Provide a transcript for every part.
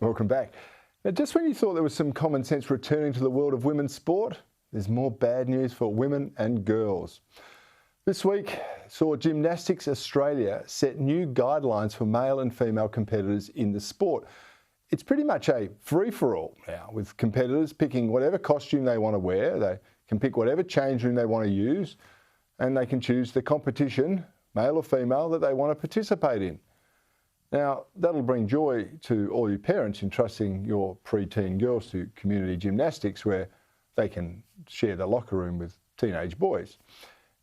Welcome back. Now, just when you thought there was some common sense returning to the world of women's sport, there's more bad news for women and girls. This week saw Gymnastics Australia set new guidelines for male and female competitors in the sport. It's pretty much a free-for-all now, with competitors picking whatever costume they want to wear, they can pick whatever change room they want to use, and they can choose the competition, male or female, that they want to participate in. Now, that'll bring joy to all you parents entrusting your pre-teen girls to community gymnastics where they can share the locker room with teenage boys.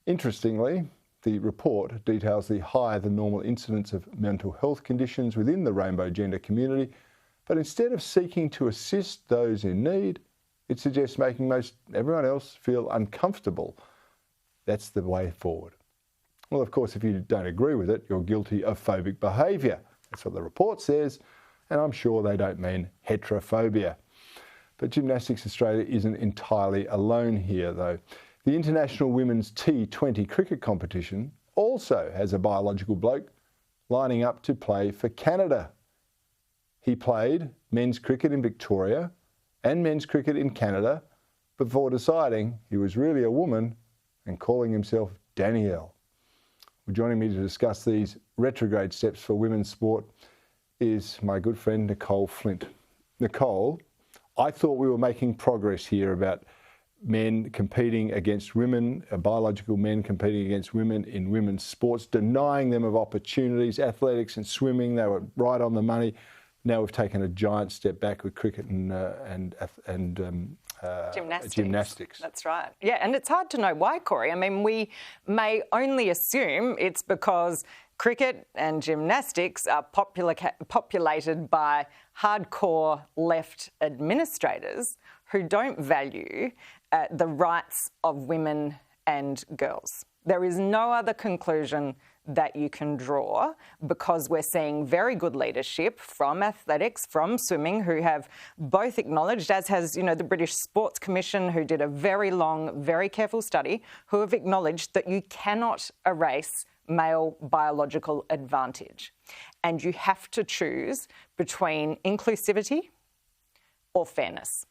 Interestingly, the report details the higher than normal incidence of mental health conditions within the rainbow gender community, but instead of seeking to assist those in need, it suggests making most everyone else feel uncomfortable. That's the way forward. Well, of course, if you don't agree with it, you're guilty of phobic behaviour. That's what the report says, and I'm sure they don't mean heterophobia. But Gymnastics Australia isn't entirely alone here, though. The International Women's T20 cricket competition also has a biological bloke lining up to play for Canada. He played men's cricket in Victoria and men's cricket in Canada before deciding he was really a woman and calling himself Danielle. Well, joining me to discuss these retrograde steps for women's sport is my good friend Nicole Flint. Nicole, I thought we were making progress here about men competing against women, biological men competing against women in women's sports, denying them of opportunities, athletics and swimming, they were right on the money. Now we've taken a giant step back with cricket and gymnastics. That's right. Yeah, and it's hard to know why, Corey. I mean, we may only assume it's because cricket and gymnastics are populated by hardcore left administrators who don't value the rights of women and girls. There is no other conclusion that you can draw because we're seeing very good leadership from athletics, from swimming, who have both acknowledged, as has, the British Sports Commission, who did a very long, very careful study, who have acknowledged that you cannot erase male biological advantage. And you have to choose between inclusivity or fairness.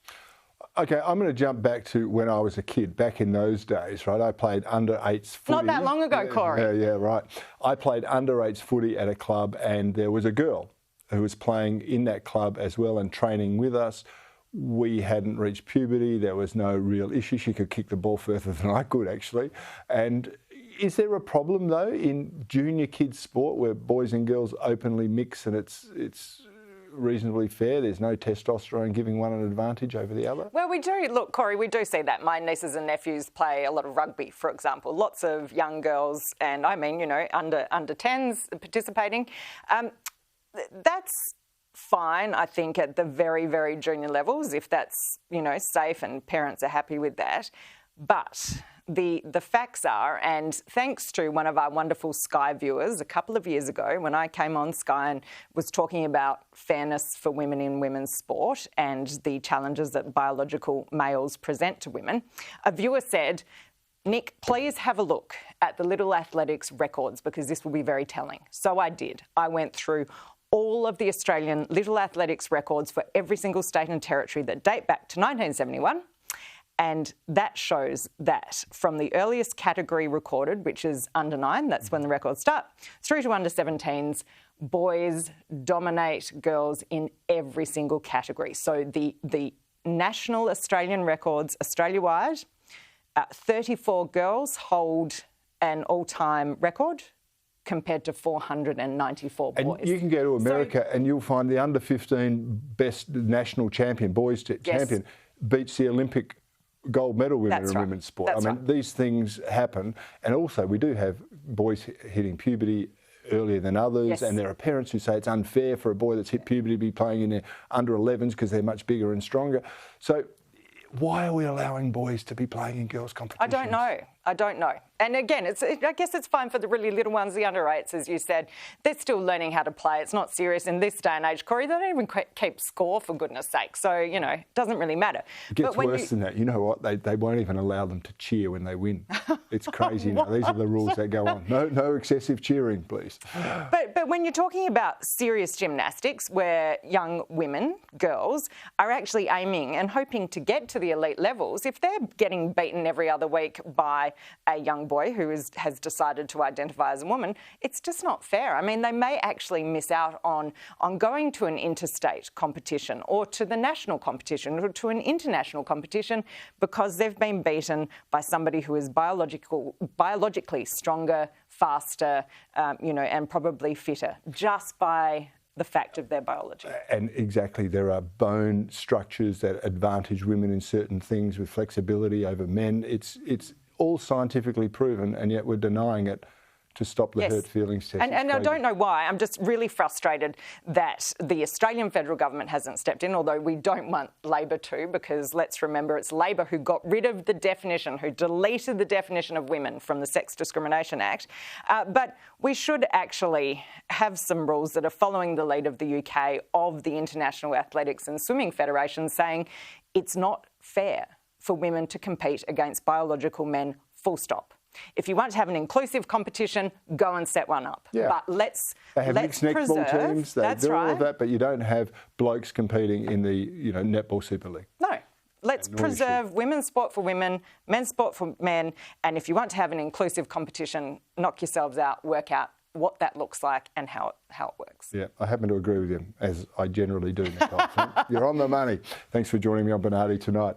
Okay, I'm going to jump back to when I was a kid, back in those days, right? I played under-8s footy. Not that long ago, Corey. Yeah, right. I played under-8s footy at a club and there was a girl who was playing in that club as well and training with us. We hadn't reached puberty. There was no real issue. She could kick the ball further than I could, actually. And is there a problem, though, in junior kids' sport where boys and girls openly mix and it's reasonably fair? There's no testosterone giving one an advantage over the other? Well, we do. Look, Corey, we do see that. My nieces and nephews play a lot of rugby, for example. Lots of young girls and, under 10s participating. That's fine, I think, at the very, very junior levels, if that's, safe and parents are happy with that. But the facts are, and thanks to one of our wonderful Sky viewers a couple of years ago when I came on Sky and was talking about fairness for women in women's sport and the challenges that biological males present to women, a viewer said, Nick, please have a look at the Little Athletics records because this will be very telling. So I did. I went through all of the Australian Little Athletics records for every single state and territory that date back to 1971. And that shows that from the earliest category recorded, which is under 9, that's when the records start, through to under 17s, boys dominate girls in every single category. So the national Australian records, Australia-wide, 34 girls hold an all-time record compared to 494 boys. And you can go to America and you'll find the under 15 best national champion, boys champion, beats the Olympic gold medal winner in women's sport. These things happen. And also we do have boys hitting puberty earlier than others, and there are parents who say it's unfair for a boy that's hit puberty to be playing in their under 11s because they're much bigger and stronger. So why are we allowing boys to be playing in girls' competitions? I don't know. I don't know. And again, I guess it's fine for the really little ones, the under 8s, as you said. They're still learning how to play. It's not serious in this day and age, Corey. They don't even keep score, for goodness sake. So, you know, it doesn't really matter. It gets worse than that. You know what? They won't even allow them to cheer when they win. It's crazy now. These are the rules that go on. No excessive cheering, please. But when you're talking about serious gymnastics, where young women, girls, are actually aiming and hoping to get to the elite levels, if they're getting beaten every other week by a young boy who has decided to identify as a woman, it's just not fair. I mean, they may actually miss out on going to an interstate competition or to the national competition or to an international competition because they've been beaten by somebody who is biologically stronger, faster, and probably fitter, just by the fact of their biology. And exactly, there are bone structures that advantage women in certain things with flexibility over men. It's all scientifically proven, and yet we're denying it to stop the hurt feelings test. And I don't know why. I'm just really frustrated that the Australian federal government hasn't stepped in, although we don't want Labor to, because let's remember it's Labor who got rid of the definition, who deleted the definition of women from the Sex Discrimination Act. But we should actually have some rules that are following the lead of the UK, of the International Athletics and Swimming Federation, saying it's not fair for women to compete against biological men, full stop. If you want to have an inclusive competition, go and set one up. Yeah. But let's mixed netball teams. They do all of that, but you don't have blokes competing in the netball Super League. No. Let's preserve women's sport for women, men's sport for men, and if you want to have an inclusive competition, knock yourselves out, work out what that looks like and how it works. Yeah, I happen to agree with you, as I generally do, Nicole. You're on the money. Thanks for joining me on Bernardi tonight.